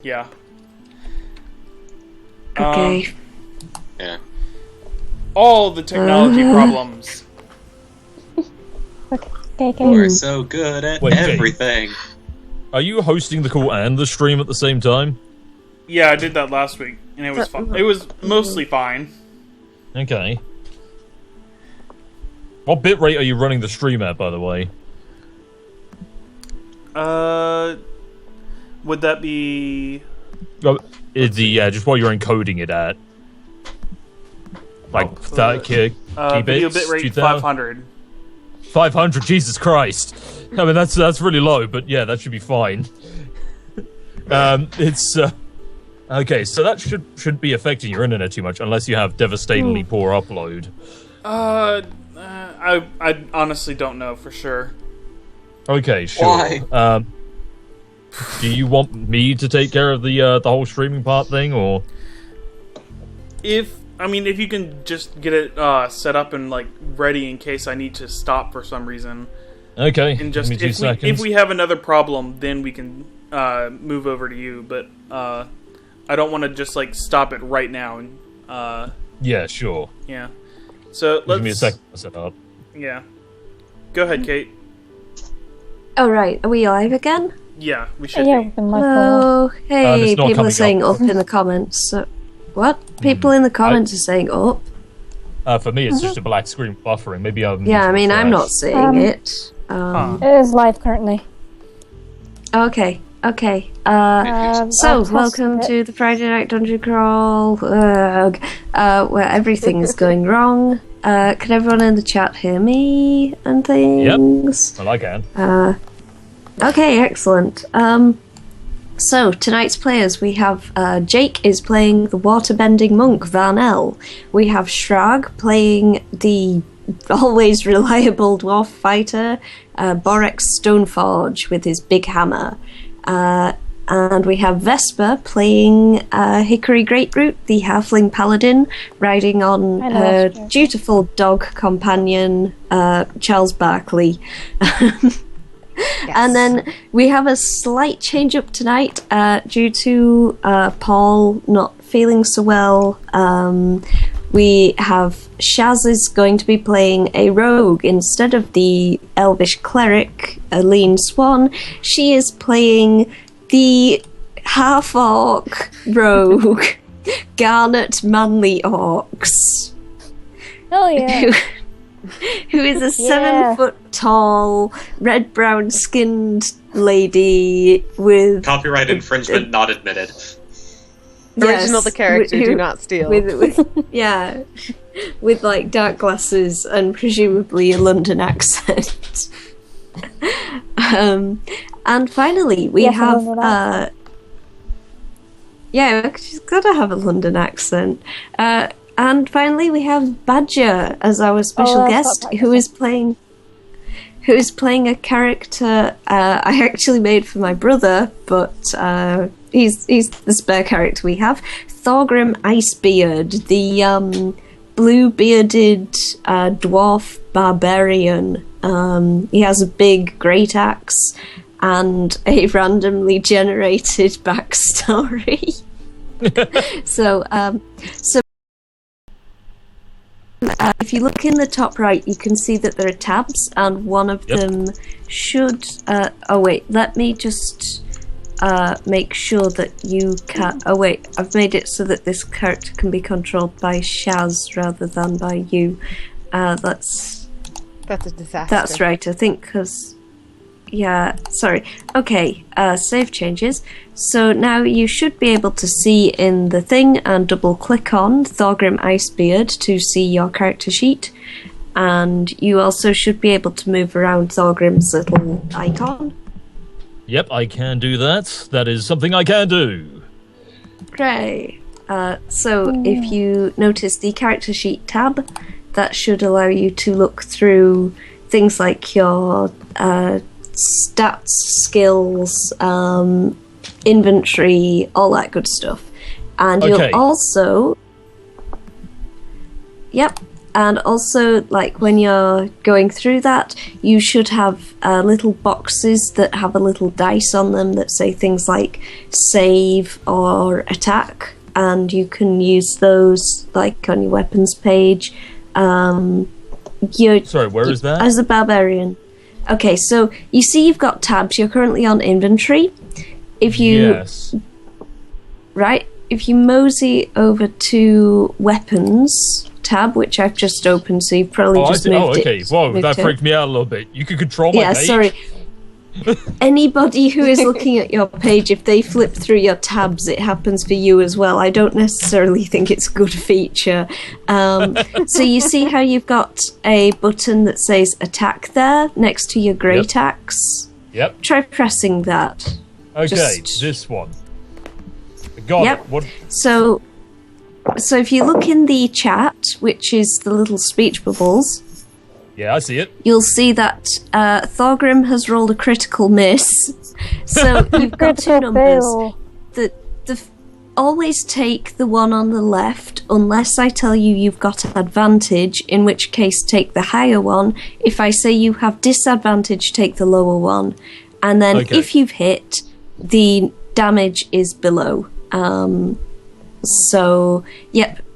Yeah. Okay. Yeah. All the technology problems. Okay. We're so good at everything. Are you hosting the call and the stream at the same time? Yeah, I did that last week, and it was fine. It was mostly fine. Okay. What bitrate are you running the stream at, by the way? Would that be... just what you're encoding it at. Like, video bitrate 500. 500, Jesus Christ. I mean, that's really low, but yeah, that should be fine. Okay, so that shouldn't be affecting your internet too much, unless you have devastatingly poor upload. I honestly don't know for sure. Okay, sure. Why? Do you want me to take care of the whole streaming part thing, or? If you can just get it set up and like ready in case I need to stop for some reason. Okay. And just give me 2 seconds. if we have another problem, then we can move over to you. But I don't want to just like stop it right now. And yeah, sure. Yeah. So let's give me a second to set up. Yeah. Go ahead, Kate. Oh right, are we live again? Yeah, we should Yeah, be. we've been live Hello. Hey, it's not people are coming saying up. up in the comments. So, what? People in the comments are saying up? For me, it's just a black screen buffering. Maybe I'm. Yeah, I mean, I'm not seeing it. It is live currently. Okay. So, I've welcome tested to the Friday Night Dungeon Crawl, where everything is going wrong. Can everyone in the chat hear me and things? Well, I can. Okay, excellent. So, tonight's players, we have Jake is playing the waterbending monk, Varnell. We have Shrag playing the always reliable dwarf fighter, Borex Stoneforge with his big hammer. And we have Vesper playing Hickory Greatroot, the halfling paladin, riding on her dutiful dog companion, Charles Barkley. Yes. And then we have a slight change up tonight due to Paul not feeling so well. We have Shaz is going to be playing a rogue instead of the elvish cleric, Aline Swan. She is playing the half-orc rogue, Garnet Manly Orcs. Oh yeah. Who is a 7 foot tall, red brown skinned lady with Copyright infringement not admitted. Original the character, do not steal. With like dark glasses and presumably a London accent. And finally, we have she's got to have a London accent. And finally, we have Badger as our special guest, who is playing a character I actually made for my brother, but he's the spare character we have. Thorgrim Icebeard, the blue-bearded dwarf barbarian. He has a big great axe and a randomly generated backstory. So if you look in the top right, you can see that there are tabs, and one of them should... let me just make sure that you can... Oh wait, I've made it so that this character can be controlled by Shaz rather than by you. That's a disaster. That's right, I think, because... Yeah, sorry. Okay, save changes. So now you should be able to see in the thing and double click on Thorgrim Icebeard to see your character sheet. And you also should be able to move around Thorgrim's little icon. Yep, I can do that. That is something I can do. Great. So if you notice the character sheet tab, that should allow you to look through things like your stats, skills, inventory, all that good stuff. And you'll also... Yep. And also, like, when you're going through that, you should have little boxes that have a little dice on them that say things like save or attack, and you can use those, like, on your weapons page. Sorry, where is that? As a barbarian. Okay, so you see you've got tabs. You're currently on inventory. If you... Yes. Right? If you mosey over to weapons tab, which I've just opened, so you've probably just moved it. Oh, okay. Whoa, that freaked me out a little bit. You can control my page? Sorry. Anybody who is looking at your page, if they flip through your tabs, it happens for you as well. I don't necessarily think it's a good feature. So you see how you've got a button that says attack there, next to your great axe? Yep. Try pressing that. Okay, this one. Got it. What? So if you look in the chat, which is the little speech bubbles... Yeah, I see it. You'll see that Thorgrim has rolled a critical miss. So you've got two numbers. Always take the one on the left, unless I tell you you've got advantage, in which case take the higher one. If I say you have disadvantage, take the lower one. And then if you've hit, the damage is below.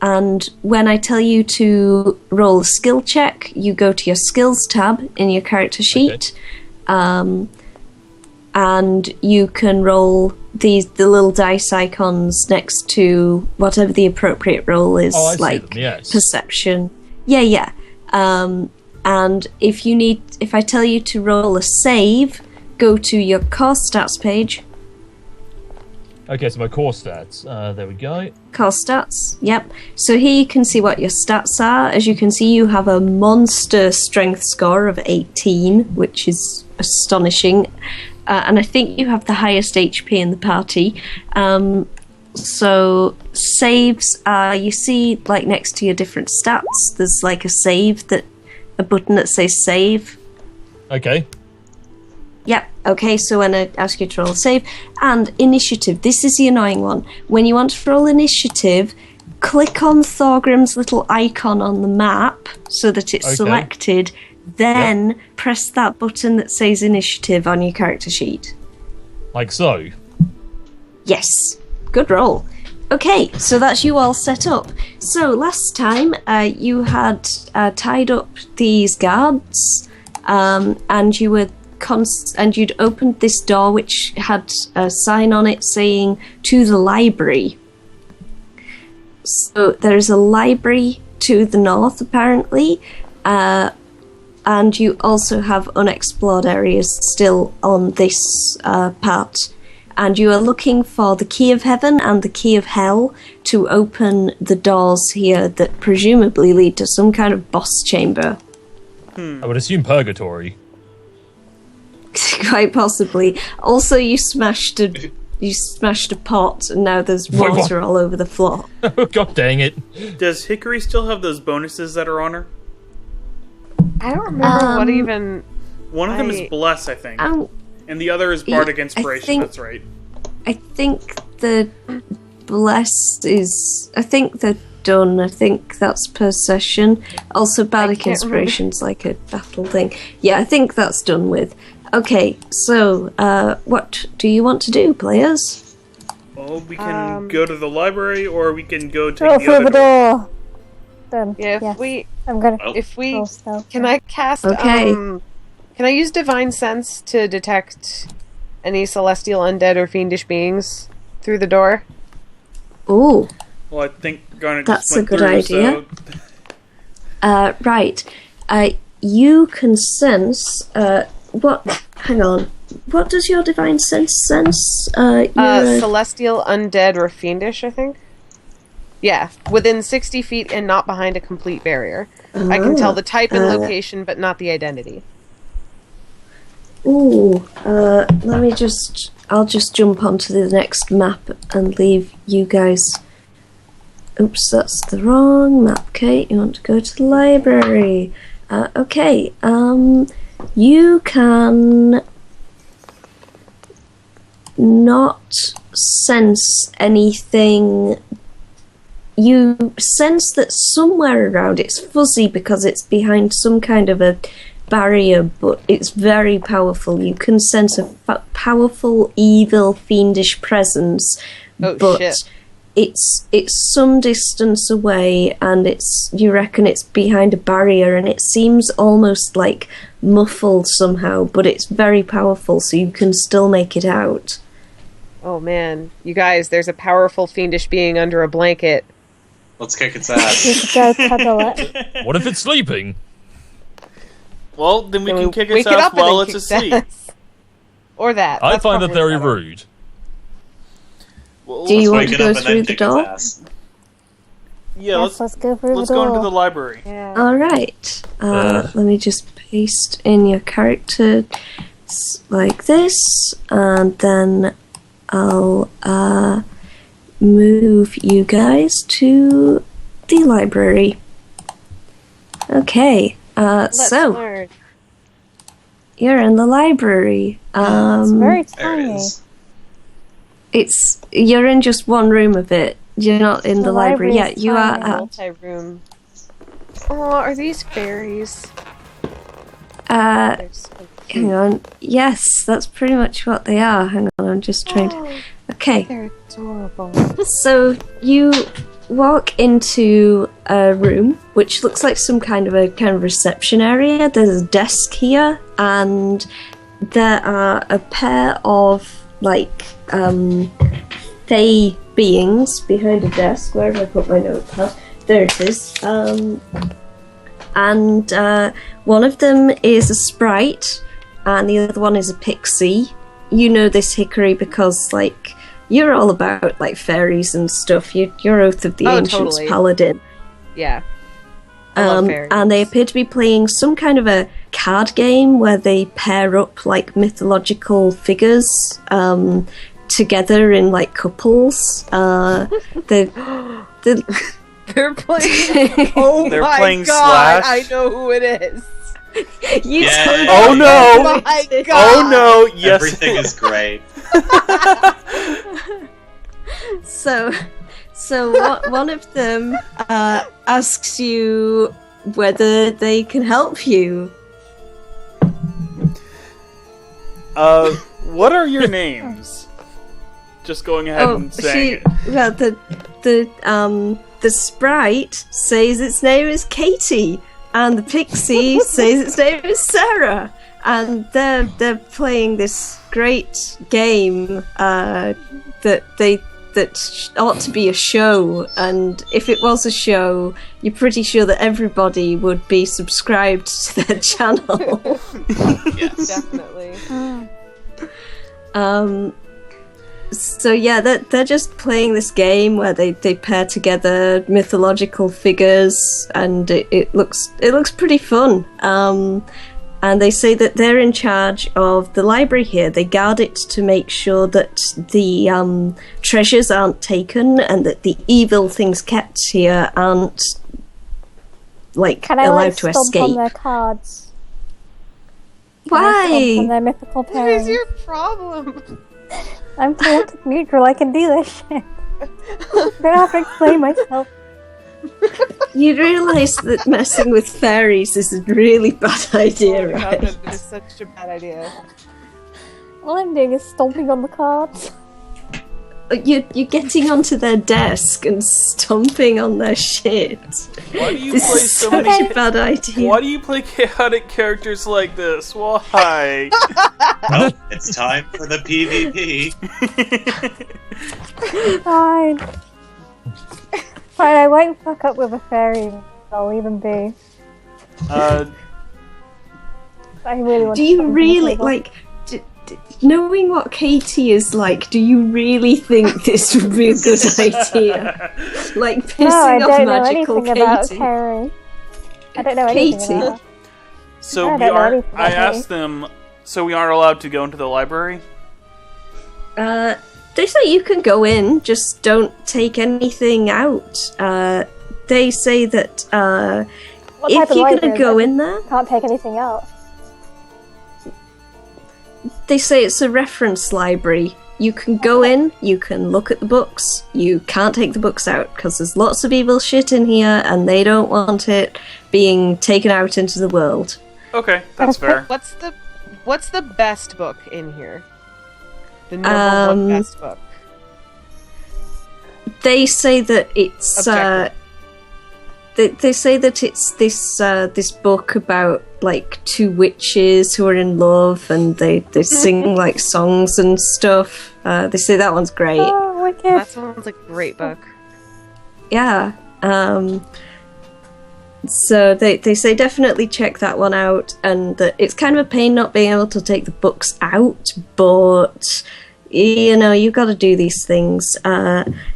And when I tell you to roll a skill check, you go to your skills tab in your character sheet, and you can roll the little dice icons next to whatever the appropriate roll is, like perception. And if I tell you to roll a save, go to your core stats page. Okay, so my core stats. There we go. Core stats, yep. So here you can see what your stats are. As you can see, you have a monster strength score of 18, which is astonishing. And I think you have the highest HP in the party. So saves, you see, like, next to your different stats, there's like a button that says save. Okay. Yep, okay, so when I ask you to roll a save, and initiative, this is the annoying one. When you want to roll initiative, click on Thorgrim's little icon on the map so that it's selected, then press that button that says initiative on your character sheet. Like so? Yes, good roll. Okay, so that's you all set up. So last time you had tied up these guards, and you were and you'd opened this door which had a sign on it saying to the library. So there's a library to the north apparently, and you also have unexplored areas still on this part, and you are looking for the key of heaven and the key of hell to open the doors here that presumably lead to some kind of boss chamber. I would assume purgatory. Quite possibly. Also, you smashed a pot, and now there's water all over the floor. God dang it! Does Hickory still have those bonuses that are on her? I don't remember what even. One of them is bless, I think, and the other is bardic inspiration. That's right. I think the blessed is. I think they're done. I think that's per session. Also, bardic inspiration's like a battle thing. Yeah, I think that's done with. Okay, so what do you want to do, players? Well, we can go to the library, or we can go take the other door. Then, I'm gonna. Can I cast? Okay. Can I use divine sense to detect any celestial, undead, or fiendish beings through the door? Ooh. Well, I think Garnet that's just went a good through, idea. So... Right. You can sense. Hang on. What does your divine sense sense? Celestial, undead, or fiendish, I think. Yeah, within 60 feet and not behind a complete barrier. I can tell the type and location, but not the identity. Ooh, I'll just jump onto the next map and leave you guys. Oops, that's the wrong map. Okay, you want to go to the library. Okay, you can not sense anything you sense that somewhere around, it's fuzzy because it's behind some kind of a barrier, but it's very powerful. You can sense a powerful, evil, fiendish presence, but shit. it's some distance away, and you reckon it's behind a barrier, and it seems almost like muffled somehow, but it's very powerful, so you can still make it out. Oh man, you guys, there's a powerful fiendish being under a blanket. Let's kick its ass. You should go cuddle it. What if it's sleeping? Well, then we Then can we kick wake its it ass up and while then it's kick asleep. its ass. Or that. I That's find that probably very better. rude. Well, Do you want Wake to it go up and through then the kick door? its ass. yeah, Yes, let's go through let's the go door. into the library. Yeah. Alright, let me just paste in your character like this, and then I'll move you guys to the library. Okay, Let's so learn. you're in the library. It's very There it tiny. is. You're in just one room of it. You're not in the library library yet. is You are tiny. at Multi-room. Oh, are these fairies? They're so cute. hang on. Yes, that's pretty much what they are. Hang on, I'm just trying to. Oh, Okay, they're adorable. so you walk into a room which looks like some kind of reception area. There's a desk here, and there are a pair of fae beings behind a desk. Where have I put my notepad? There it is. And one of them is a sprite, and the other one is a pixie. You know this, Hickory, because you're all about fairies and stuff. You're Oath of the Oh, Ancients totally. paladin. Yeah. I love fairies. And they appear to be playing some kind of a card game where they pair up mythological figures together in couples. They're They're playing. Oh They're my playing god! Slash. I know who it is. you Yeah. told Oh me. no! My god! Oh no! Yes. Everything is great. So one of them asks you whether they can help you. What are your names? Just going ahead and saying it. Well, the sprite says its name is Katie, and the pixie says its name is Sarah, and they're playing this great game that ought to be a show. And if it was a show, you're pretty sure that everybody would be subscribed to their channel. Yes. Definitely. So yeah, they're just playing this game where they pair together mythological figures, and it looks pretty fun. And they say that they're in charge of the library here. They guard it to make sure that the treasures aren't taken, and that the evil things kept here aren't Can I allowed to stomp on escape. their cards? Can I stomp on Why? their mythical What is pairings? your problem? I'm chaotic neutral. I can do this shit. I don't have to explain myself. You realise that messing with fairies is a really bad idea, Oh my god, right? that is such a bad idea. All I'm doing is stomping on the cards. You're getting onto their desk and stomping on their shit. Why do you This play is so such many? a bad idea. Why do you play chaotic characters like this? Why? Well, it's time for the PvP. Fine. Fine, I won't fuck up with a fairy. I'll leave them be. uh, I really want Do to you stomp on really, the table. knowing what Katie is like, do you really think this would be a good idea? Pissing No, I off don't know magical anything about Katie. fairy. I don't know anything Katie. about her. so I we don't know are. anything I about asked them. So we aren't allowed to go into the library. They say you can go in, just don't take anything out. They say that What if type of you're library gonna is go it? in there, Can't take anything out. they say it's a reference library. you can go in, you can look at the books, you can't take the books out, because there's lots of evil shit in here, and they don't want it being taken out into the world. Okay, that's fair. What's the best book in here? The number one best book. They say that it's they say that it's this book about like two witches who are in love, and they sing like songs and stuff. They say that one's great. Oh, wicked. That sounds like a great book. Yeah. So they say definitely check that one out, and that it's kind of a pain not being able to take the books out, but you know, you've got to do these things.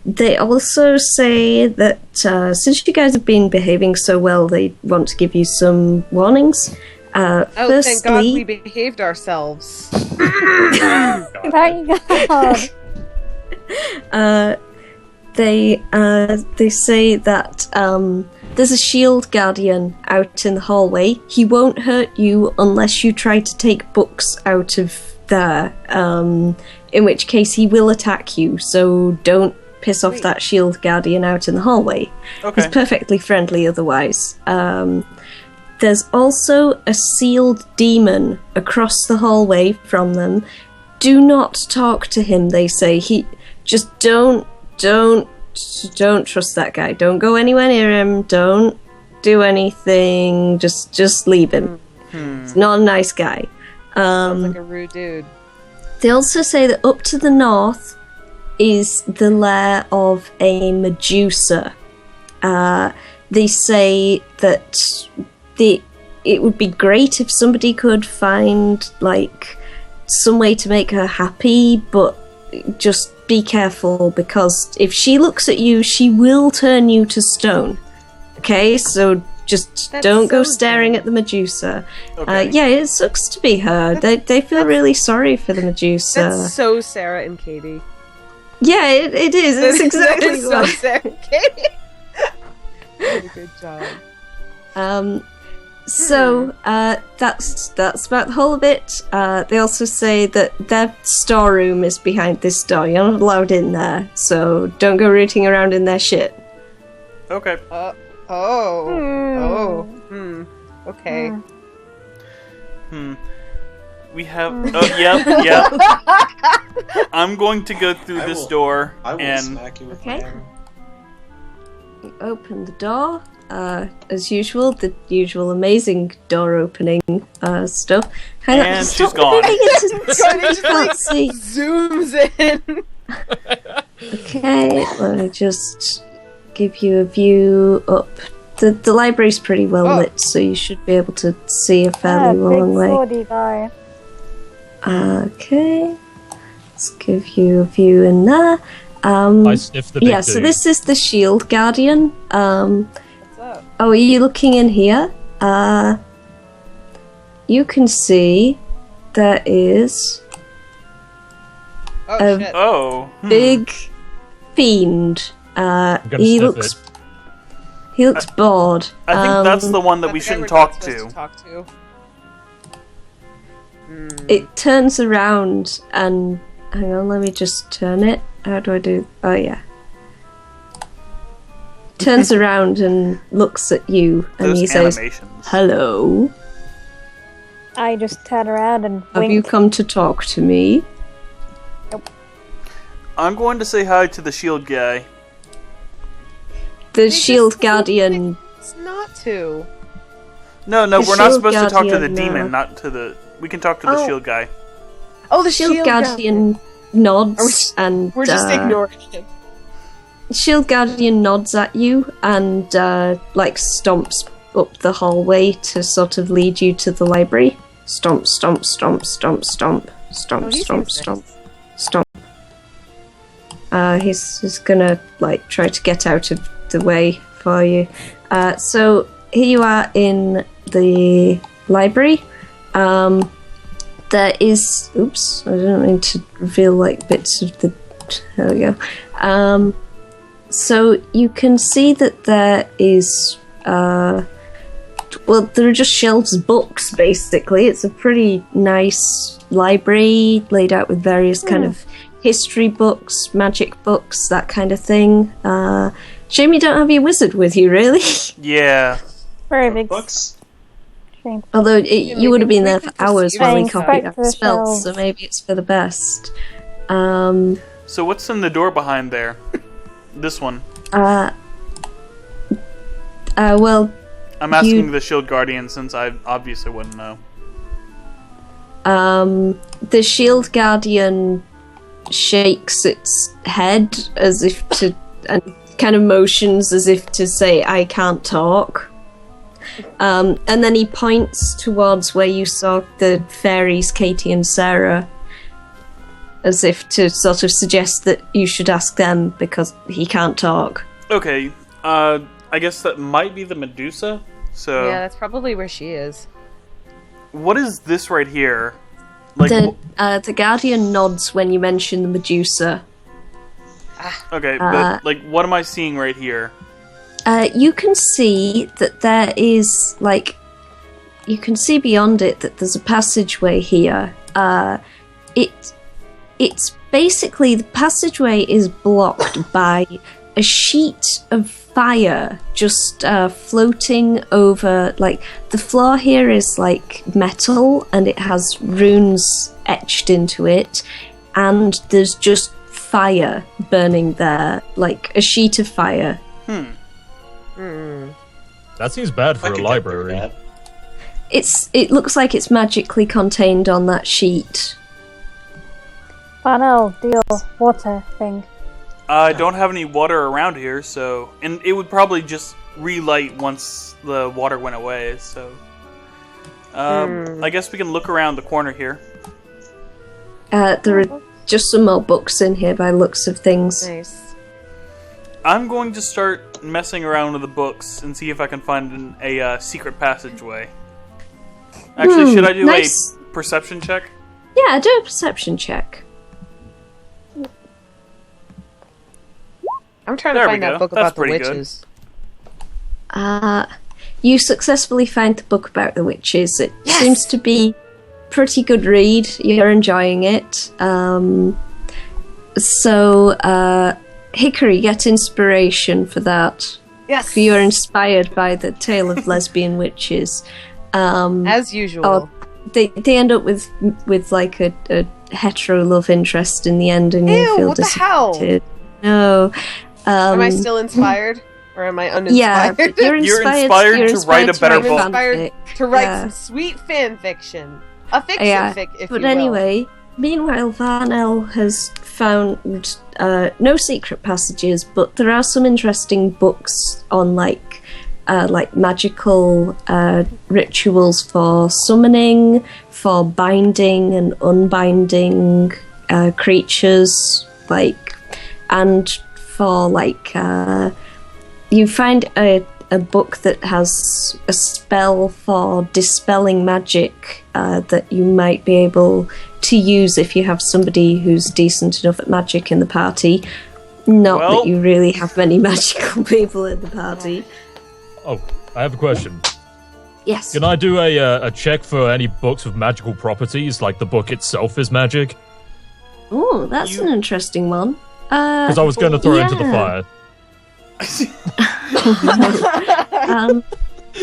They also say that since you guys have been behaving so well, they want to give you some warnings. Firstly, thank God we behaved ourselves. Thank God. They say that there's a shield guardian out in the hallway. He won't hurt you unless you try to take books out of there, in which case he will attack you, so don't piss off that shield guardian out in the hallway. Okay. He's perfectly friendly otherwise. There's also a sealed demon across the hallway from them. Do not talk to him, they say. Just don't trust that guy. Don't go anywhere near him. Don't do anything. Just leave him. He's not a nice guy. Sounds like a rude dude. They also say that up to the north is the lair of a Medusa. They say that it would be great if somebody could find like some way to make her happy, but just be careful, because if she looks at you, she will turn you to stone. Okay, so just don't go staring at the Medusa. Okay. Yeah, it sucks to be her. They feel really sorry for the Medusa. That's so Sarah and Katie. Yeah, it is. It's exactly That is so like... Sarah and Katie. Very good job. So that's about the whole of it. They also say that their storeroom is behind this door. You're not allowed in there, so don't go rooting around in their shit. Okay. Okay. We have. Oh, yep. I'm going to go through this door I will and. smack you with Okay. my hammer. You open the door. As usual, the usual amazing door opening stuff. Hang on, And stop she's gone. moving it so you can't see. Zooms in. Okay, let me just give you a view up. The library's pretty well lit, so you should be able to see a fairly long big way. swordy guy. Okay, let's give you a view in there. I sniff the big Yeah, so dude. this is the shield guardian. What's up? Oh, are you looking in here? You can see there is Oh shit. Oh. big fiend. gonna He sniff looks bored. I think that's the one that I we think shouldn't we're not talk supposed to. talk to. It turns around and hang on, let me just turn it. How do I do? Oh yeah. Turns around and looks at you, and Those he says, animations. "Hello. I just turn around and Have wink. you come to talk to me?" I'm going to say hi to the shield guy. The just shield told guardian. It's not to. No, The we're not shield supposed to talk to the guardian, demon, not to the. We can talk to the Oh. shield guy. Oh, the Shield guardian nods and We're just ignoring him. Shield guardian nods at you and like stomps up the hallway to sort of lead you to the library. Stomp, stomp, stomp, stomp, stomp, stomp, he stomp, seems stomp, stomp. He's gonna like try to get out of the way for you. So here you are in the library. There is. Oops, I didn't mean to reveal like bits of the. There we go. So you can see that there is. Well, there are just shelves of books, basically. It's a pretty nice library laid out with various kind of history books, magic books, that kind of thing. Shame you don't have your wizard with you, really. Yeah. Very big Books? shame. Although you would have been there for hours while we copied Inspect our the spells, shelves. so maybe it's for the best. So what's in the door behind there? This one. Well, I'm asking the Shield Guardian since I obviously wouldn't know. the Shield Guardian shakes its head as if to, and kind of motions as if to say, I can't talk. And then he points towards where you saw the fairies, Katie and Sarah, as if to sort of suggest that you should ask them because he can't talk. Okay, I guess that might be the Medusa. So Yeah, that's probably where she is. what is this right here? Like, The Guardian nods when you mention the Medusa. okay, but like, what am I seeing right here? You can see that there is, like, you can see beyond it that there's a passageway here. It's basically, the passageway is blocked by a sheet of fire just floating over, like, the floor here is like metal and it has runes etched into it, and there's just fire burning there, like a sheet of fire. That seems bad for I a could library. get that. It looks like it's magically contained on that sheet. Panel, deal, water thing. I don't have any water around here, so... And it would probably just relight once the water went away, so... I guess we can look around the corner here. There are just some more books in here by the looks of things. Nice. I'm going to start messing around with the books and see if I can find a secret passageway. Actually, should I do nice. a perception check? Yeah, do a perception check. I'm trying There to we find that go. book That's about the pretty good. witches. You successfully find the book about the witches. It seems to be pretty good read. You're enjoying it. Hickory, get inspiration for that. Yes. For you're inspired by the tale of lesbian witches. As usual. Oh, they end up with like a hetero love interest in the end, and you Ew, feel what the hell? disappointed. No. Am I still inspired? Or am I uninspired? Yeah, but you're inspired to write a better book. Inspired to write some sweet fan fiction. A fiction fic, if but you will. anyway, meanwhile, Varnell has found no secret passages, but there are some interesting books on like magical rituals for summoning, for binding and unbinding creatures, and for you find a book that has a spell for dispelling magic that you might be able to use if you have somebody who's decent enough at magic in the party. Not Well- that you really have many magical people in the party. Oh, I have a question. Yes. Can I do a check for any books with magical properties, like the book itself is magic? Oh, that's an interesting one. Because I was going to throw it into the fire.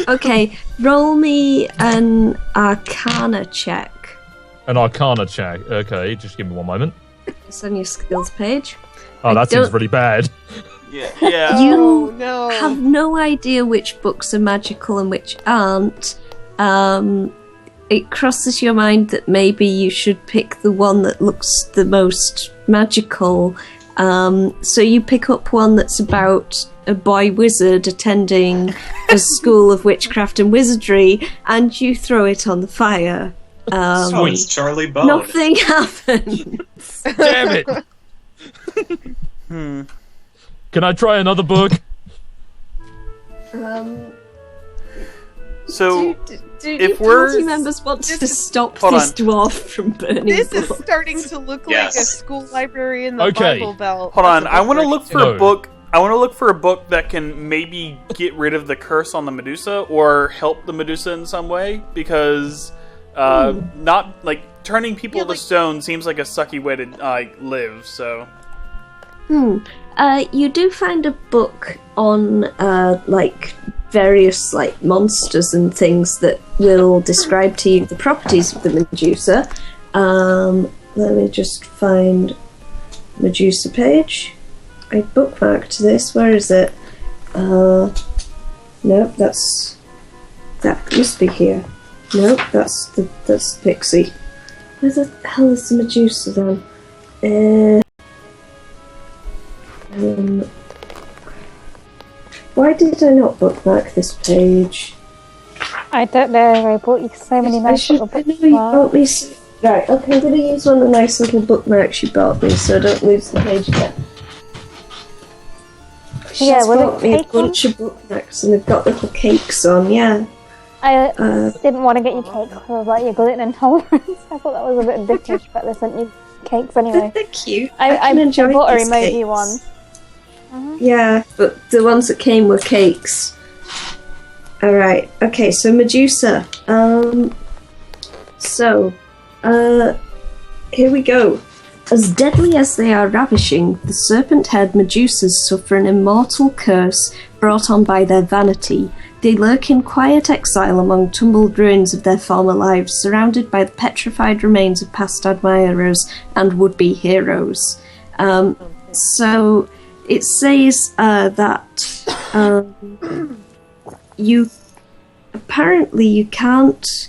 Okay, roll me an Arcana check. An Arcana check. Okay, just give me one moment. It's on your skills page. Oh, I that seems don't- really bad. Yeah. You Oh, no. have no idea which books are magical and which aren't. It crosses your mind that maybe you should pick the one that looks the most magical. So you pick up one that's about a boy wizard attending a school of witchcraft and wizardry, and you throw it on the fire. Oh, it's Charlie Bone. Nothing happens. Damn it! Can I try another book? So, Do if your we're... party members want to stop Hold this on. dwarf from burning This is books? starting to look Yes. like a school library in the Okay. Bible Belt. Hold on, That's a I want to book look for No. a book. I want to look for a book that can maybe get rid of the curse on the Medusa or help the Medusa in some way, because Not like turning people to stone seems like a sucky way to live. So. You do find a book on like various like monsters and things that will describe to you the properties of the Medusa. Let me just find Medusa page. I bookmarked this. Where is it? Nope, that must be here. Nope, that's Pixie. Where the hell is the Medusa then? Why did I not bookmark this page? I don't know. I bought you so many nice little bookmarks. Right, okay, I'm going to use one of the nice little bookmarks you bought me so I don't lose the page again. She's bought me a bunch of bookmarks and they've got little cakes on, yeah. I didn't want to get you cakes because of like your gluten intolerance. I thought that was a bit dickish, but they sent you cakes anyway. They're cute. I bought a emoji cakes. one. Yeah, but the ones that came were cakes. Alright, okay, so Medusa. Here we go. As deadly as they are ravishing, the serpent-haired Medusas suffer an immortal curse brought on by their vanity. They lurk in quiet exile among tumbled ruins of their former lives, surrounded by the petrified remains of past admirers and would-be heroes. So it says that you can't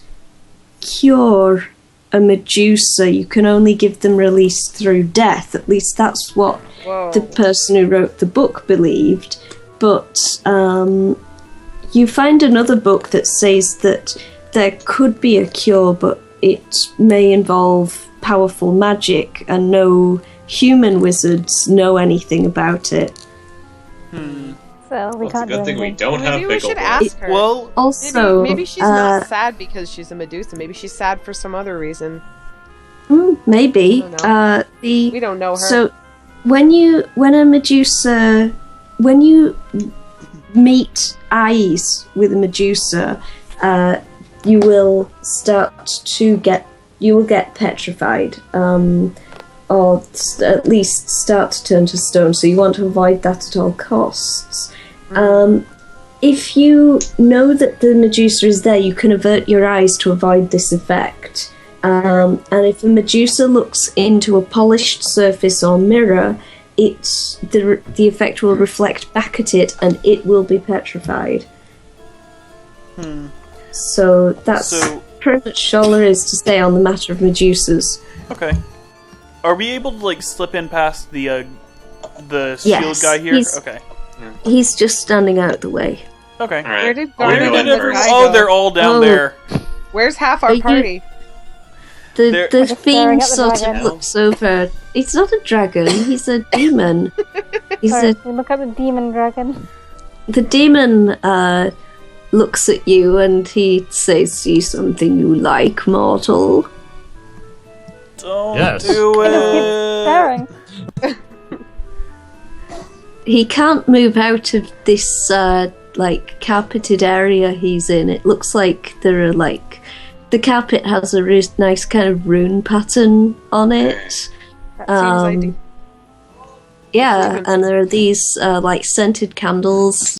cure a Medusa, you can only give them release through death. At least that's what the person who wrote the book believed. But you find another book that says that there could be a cure, but it may involve powerful magic, and no human wizards know anything about it. So we can't do good thing we anything. don't have Maybe we should pickleball. ask her. Well, Also, maybe she's not sad because she's a Medusa. Maybe she's sad for some other reason. Maybe. I don't We don't know her. So, when you meet eyes with a Medusa, you will get petrified, or at least start to turn to stone. So you want to avoid that at all costs. If you know that the Medusa is there, you can avert your eyes to avoid this effect. And if a Medusa looks into a polished surface or mirror, the effect will reflect back at it, and it will be petrified. So that's pretty much all there is to say on the matter of Medusas. Okay. Are we able to like slip in past the shield Yes, guy here? Okay. He's just standing out the way. Okay. All right. Where did I'll Garnet go and in the first. guy Oh, go? they're all down there. Where's half our Are you- party? They're- The just fiend staring at the sort dragon. of looks over. It's not a dragon, he's a demon. Sorry, we look at the demon dragon. The demon looks at you and he says to you something you like, mortal. Don't Yes. do He just keeps it. staring. He can't move out of this like carpeted area he's in. It looks like there are like the carpet has a really nice kind of rune pattern on it. That seems ideal. Yeah, and there are these like scented candles